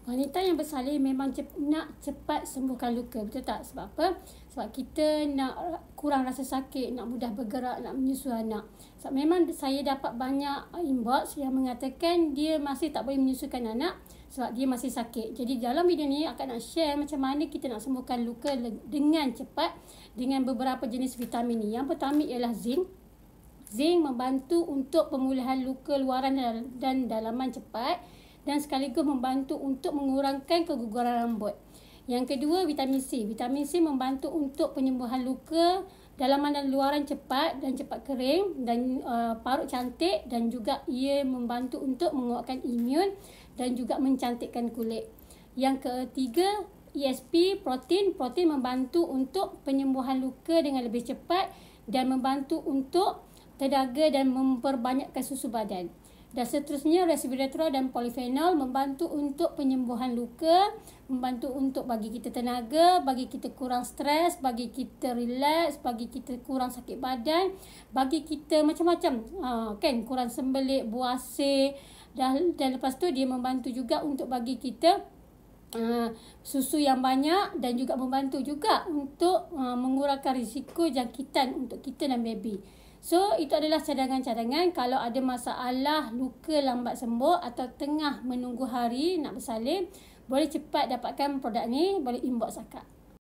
Wanita yang bersalin memang nak cepat sembuhkan luka, betul tak? Sebab apa? Sebab kita nak kurang rasa sakit, nak mudah bergerak, nak menyusu anak. Sebab memang saya dapat banyak inbox yang mengatakan dia masih tak boleh menyusukan anak sebab dia masih sakit. Jadi dalam video ni akan nak share macam mana kita nak sembuhkan luka dengan cepat dengan beberapa jenis vitamin ni. Yang pertama ialah zinc. Zinc membantu untuk pemulihan luka luaran dan dalaman cepat dan sekaligus membantu untuk mengurangkan keguguran rambut. Yang kedua, vitamin C. Vitamin C membantu untuk penyembuhan luka dalaman dan luaran cepat dan cepat kering dan parut cantik, dan juga ia membantu untuk menguatkan imun dan juga mencantikkan kulit. Yang ketiga, ESP, protein. Protein membantu untuk penyembuhan luka dengan lebih cepat dan membantu untuk terdaga dan memperbanyakkan susu badan. Dan seterusnya, resveratrol dan polifenol membantu untuk penyembuhan luka, membantu untuk bagi kita tenaga, bagi kita kurang stres, bagi kita relax, bagi kita kurang sakit badan, bagi kita macam-macam, kan, kurang sembelit, buasir, dan lepas tu dia membantu juga untuk bagi kita susu yang banyak dan juga membantu juga untuk mengurangkan risiko jangkitan untuk kita dan baby. So, itu adalah cadangan-cadangan kalau ada masalah luka lambat sembuh atau tengah menunggu hari nak bersalin, boleh cepat dapatkan produk ni, boleh inbox akak.